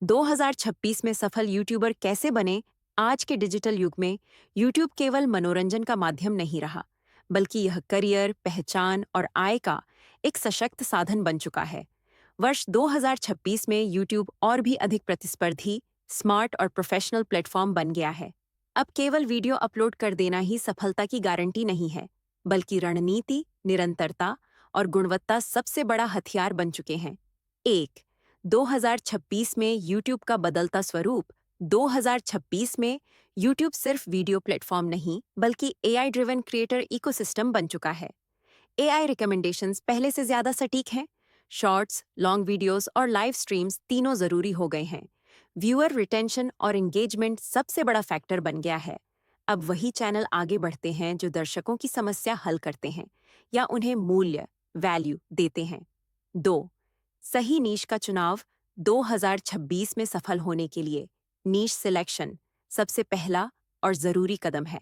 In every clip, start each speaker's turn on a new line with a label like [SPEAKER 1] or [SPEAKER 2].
[SPEAKER 1] 2026 में सफल यूट्यूबर कैसे बने? आज के डिजिटल युग में यूट्यूब केवल मनोरंजन का माध्यम नहीं रहा, बल्कि यह करियर, पहचान और आय का एक सशक्त साधन बन चुका है। वर्ष 2026 में यूट्यूब और भी अधिक प्रतिस्पर्धी, स्मार्ट और प्रोफेशनल प्लेटफॉर्म बन गया है। अब केवल वीडियो अपलोड कर देना ही सफलता की गारंटी नहीं है, बल्कि रणनीति, निरंतरता और गुणवत्ता सबसे बड़ा हथियार बन चुके हैं। 1. 2026 में यूट्यूब का बदलता स्वरूप। 2026 में यूट्यूब सिर्फ वीडियो प्लेटफॉर्म नहीं, बल्कि एआई ड्रिवन क्रिएटर इकोसिस्टम बन चुका है। एआई रिकमेंडेशंस पहले से ज्यादा सटीक हैं। शॉर्ट्स, लॉन्ग वीडियोस और लाइव स्ट्रीम्स तीनों जरूरी हो गए हैं। व्यूअर रिटेंशन और एंगेजमेंट सबसे बड़ा फैक्टर बन गया है। अब वही चैनल आगे बढ़ते हैं जो दर्शकों की समस्या हल करते हैं या उन्हें मूल्य, वैल्यू देते हैं। 2. सही नीश का चुनाव। 2026 में सफल होने के लिए नीश सिलेक्शन सबसे पहला और जरूरी कदम है।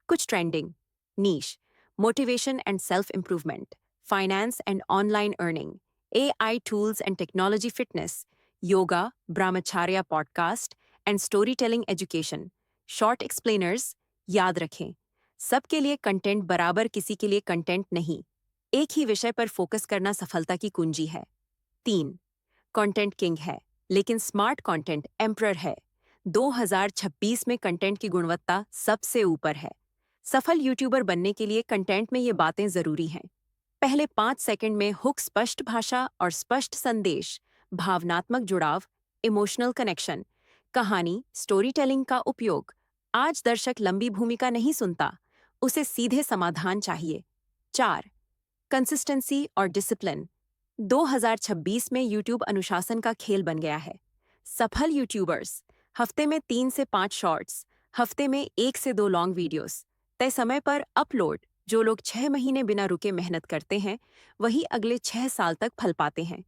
[SPEAKER 1] कुछ trending niche: motivation and self improvement, finance and online earning, AI tools and technology fitness, yoga, ब्रह्मचार्य podcast and story telling education. Short explainers: याद रखें, सबके लिए कंटेंट बराबर किसी के लिए कंटेंट नहीं। एक ही विषय पर फोकस करना सफलता की कुंजी है। 3. कंटेंट किंग है, लेकिन स्मार्ट कंटेंट एम्परर है। 2026 में कंटेंट की गुणवत्ता सबसे ऊपर है। सफल यूट्यूबर बनने के लिए कंटेंट में ये बातें जरूरी हैं। पहले 5 सेकंड में हुक, स्पष्ट भाषा और स्पष्ट संदेश, भावनात्मक जुड़ाव, इमोशनल कनेक्शन, कहानी, स्टोरी टेलिंग का उपयोग। आज दर्शक लंबी भूमिका नहीं सुनता, उसे सीधे समाधान चाहिए। 4. कंसिस्टेंसी और डिसिप्लिन। 2026 में यूट्यूब अनुशासन का खेल बन गया है। सफल यूट्यूबर्स हफ्ते में 3 से 5 शॉर्ट्स, हफ्ते में 1 से 2 लॉन्ग वीडियोस, तय समय पर अपलोड। जो लोग 6 महीने बिना रुके मेहनत करते हैं, वही अगले 6 साल तक फल पाते हैं।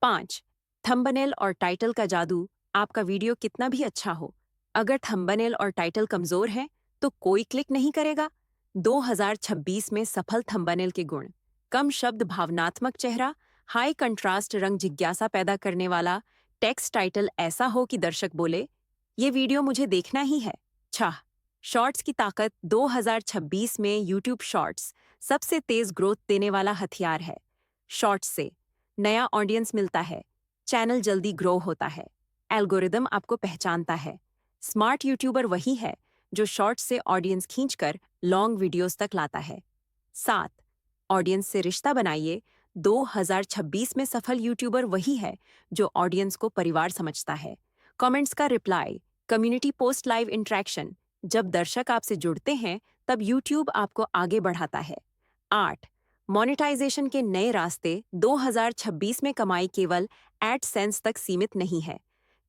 [SPEAKER 1] 5. थंबनेल और टाइटल का जादू। आपका वीडियो कितना भी अच्छा हो, अगर थंबनेल और टाइटल कमजोर है, तो कोई क्लिक नहीं करेगा। 2026 में सफल थंबनेल के गुण: कम शब्द, भावनात्मक चेहरा, हाई कंट्रास्ट रंग, जिज्ञासा पैदा करने वाला टेक्स्ट, टाइटल ऐसा हो कि दर्शक बोले, ये वीडियो मुझे देखना ही है। 6. शॉर्ट्स की ताकत। 2026 में यूट्यूब शॉर्ट्स सबसे तेज ग्रोथ देने वाला हथियार है। शॉर्ट्स से नया ऑडियंस मिलता है, चैनल जल्दी ग्रो होता है, एल्गोरिदम आपको पहचानता है। स्मार्ट यूट्यूबर वही है जो शॉर्ट्स से ऑडियंस खींचकर लॉन्ग वीडियोस तक लाता है। 7. ऑडियंस से रिश्ता बनाइए। 2026 में सफल यूट्यूबर वही है जो ऑडियंस को परिवार समझता है। कमेंट्स का reply, community post, live interaction. जब दर्शक आपसे जुड़ते हैं, तब यूट्यूब आपको आगे बढ़ाता है। 8. मोनेटाइजेशन के नए रास्ते। 2026 में कमाई केवल एडसेंस तक सीमित नहीं है।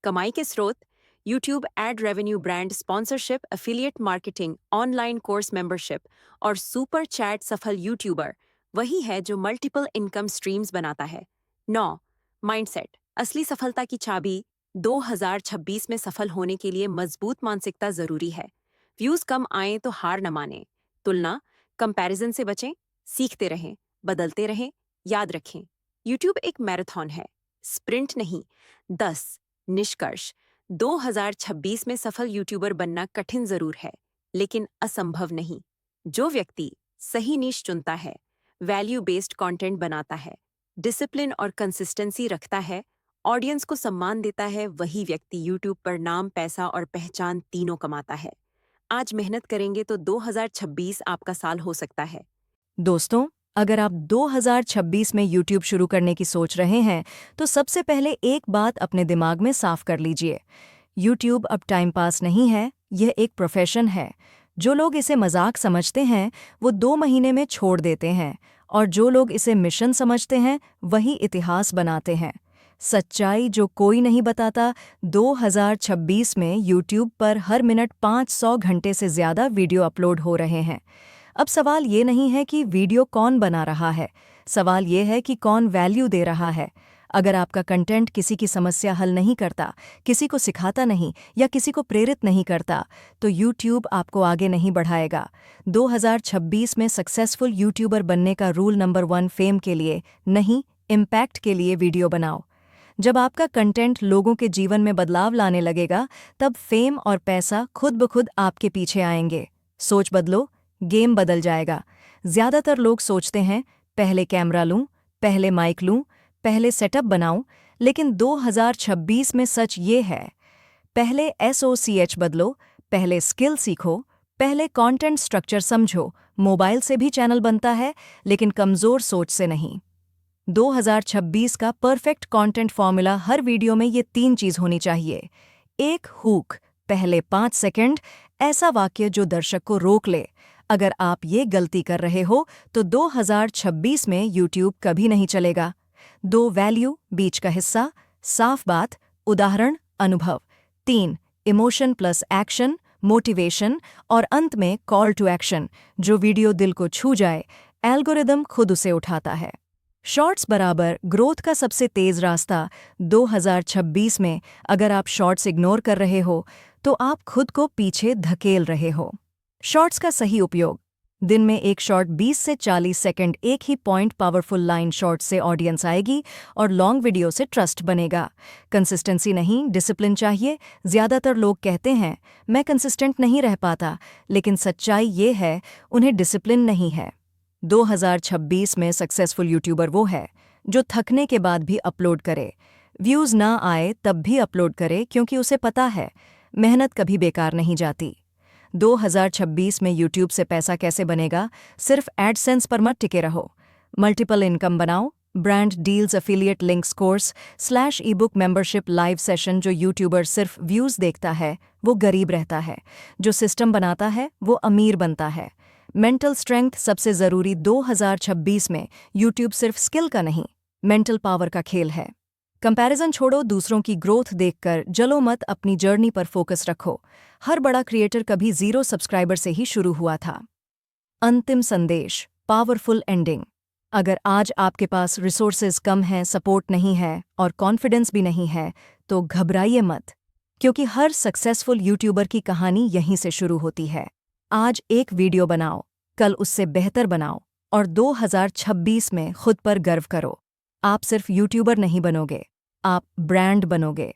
[SPEAKER 1] कमाई के स्रोत: YouTube ad revenue, brand sponsorship, affiliate marketing, online course membership और सुपर चैट। सफल यूट्यूबर वही है जो मल्टीपल इनकम स्ट्रीम्स बनाता है। 9. माइंडसेट असली सफलता की चाबी। 2026 में सफल होने के लिए मजबूत मानसिकता जरूरी है। व्यूज कम आए तो हार न माने, तुलना, कंपैरिजन से बचें, सीखते रहें, बदलते रहें। याद रखें, यूट्यूब एक मैराथन है, स्प्रिंट नहीं। 10. निष्कर्ष: 2026 में सफल यूट्यूबर बनना कठिन जरूर है, लेकिन असंभव नहीं। जो व्यक्ति सही नीश चुनता है, वैल्यू बेस्ड कंटेंट बनाता है, डिसिप्लिन और कंसिस्टेंसी रखता है, ऑडियंस को सम्मान देता है, वही व्यक्ति यूट्यूब पर नाम, पैसा और पहचान तीनों कमाता है। आज मेहनत करेंगे तो 2026 आपका साल हो सकता है।
[SPEAKER 2] दोस्तों, अगर आप 2026 में YouTube शुरू करने की सोच रहे हैं, तो सबसे पहले एक बात अपने दिमाग में साफ कर लीजिए। YouTube अब टाइम पास नहीं है, यह एक प्रोफेशन है। जो लोग इसे मजाक समझते हैं, वो 2 महीने में छोड़ देते हैं, और जो लोग इसे मिशन समझते हैं, वही इतिहास बनाते हैं। सच्चाई जो कोई नहीं बताता: 2026 में YouTube पर हर मिनट 500 घंटे से ज़्यादा वीडियो अपलोड हो रहे हैं। अब सवाल ये नहीं है कि वीडियो कौन बना रहा है, सवाल ये है कि कौन वैल्यू दे रहा है। अगर आपका कंटेंट किसी की समस्या हल नहीं करता, किसी को सिखाता नहीं या किसी को प्रेरित नहीं करता, तो YouTube आपको आगे नहीं बढ़ाएगा। 2026 में सक्सेसफुल यूट्यूबर बनने का रूल नंबर 1: फेम के लिए नहीं, इम्पैक्ट के लिए वीडियो बनाओ। जब आपका कंटेंट लोगों के जीवन में बदलाव लाने लगेगा, तब फेम और पैसा खुद ब खुद आपके पीछे आएंगे। सोच बदलो, गेम बदल जाएगा। ज्यादातर लोग सोचते हैं, पहले कैमरा लूं, पहले माइक लूं, पहले सेटअप बनाऊं, लेकिन 2026 में सच ये है, पहले SOCH बदलो, पहले स्किल सीखो, पहले कंटेंट स्ट्रक्चर समझो। मोबाइल से भी चैनल बनता है, लेकिन कमजोर सोच से नहीं। 2026 का परफेक्ट कंटेंट फॉर्मूला, हर वीडियो में ये 3 चीज होनी चाहिए। एक हुक, पहले 5 सेकंड, ऐसा वाक्य जो दर्शक को रोक ले। अगर आप ये गलती कर रहे हो तो 2026 में यूट्यूब कभी नहीं चलेगा। 2 वैल्यू, बीच का हिस्सा, साफ बात, उदाहरण, अनुभव। 3 इमोशन प्लस एक्शन, मोटिवेशन, और अंत में कॉल टू एक्शन, जो वीडियो दिल को छू जाए। एल्गोरिदम खुद उसे उठाता है। शॉर्ट्स बराबर ग्रोथ का सबसे तेज रास्ता। 2026 में अगर आप शॉर्ट्स इग्नोर कर रहे हो तो आप खुद को पीछे धकेल रहे हो। शॉर्ट्स का सही उपयोग, दिन में एक शॉर्ट 20 से 40 सेकंड, एक ही पॉइंट पावरफुल लाइन शॉर्ट से ऑडियंस आएगी और लॉन्ग वीडियो से ट्रस्ट बनेगा। कंसिस्टेंसी नहीं, डिसिप्लिन चाहिए। ज्यादातर लोग कहते हैं मैं कंसिस्टेंट नहीं रह पाता, लेकिन सच्चाई ये है उन्हें डिसिप्लिन नहीं है। 2026 में सक्सेसफुल यूट्यूबर वो है जो थकने के बाद भी अपलोड करे, व्यूज ना आए तब भी अपलोड करे, क्योंकि उसे पता है मेहनत कभी बेकार नहीं जाती। 2026 में यूट्यूब से पैसा कैसे बनेगा? सिर्फ एडसेंस पर मत टिके रहो, मल्टीपल इनकम बनाओ। Brand deals, affiliate links, course /ebook membership, live session. जो यूट्यूबर सिर्फ व्यूज देखता है वो गरीब रहता है, जो सिस्टम बनाता है वो अमीर बनता है। मेंटल स्ट्रेंथ सबसे जरूरी। 2026 में यूट्यूब सिर्फ स्किल का नहीं, मेंटल पावर का खेल है। कंपैरिजन छोड़ो, दूसरों की ग्रोथ देखकर जलो मत, अपनी जर्नी पर फोकस रखो। हर बड़ा क्रिएटर कभी 0 सब्सक्राइबर से ही शुरू हुआ था। अंतिम संदेश, पावरफुल एंडिंग। अगर आज आपके पास रिसोर्सेज कम हैं, सपोर्ट नहीं है और कॉन्फिडेंस भी नहीं है, तो घबराइए मत, क्योंकि हर सक्सेसफुल यूट्यूबर की कहानी यहीं से शुरू होती है। आज एक वीडियो बनाओ, कल उससे बेहतर बनाओ और 2026 में खुद पर गर्व करो। आप सिर्फ यूट्यूबर नहीं बनोगे, आप ब्रांड बनोगे।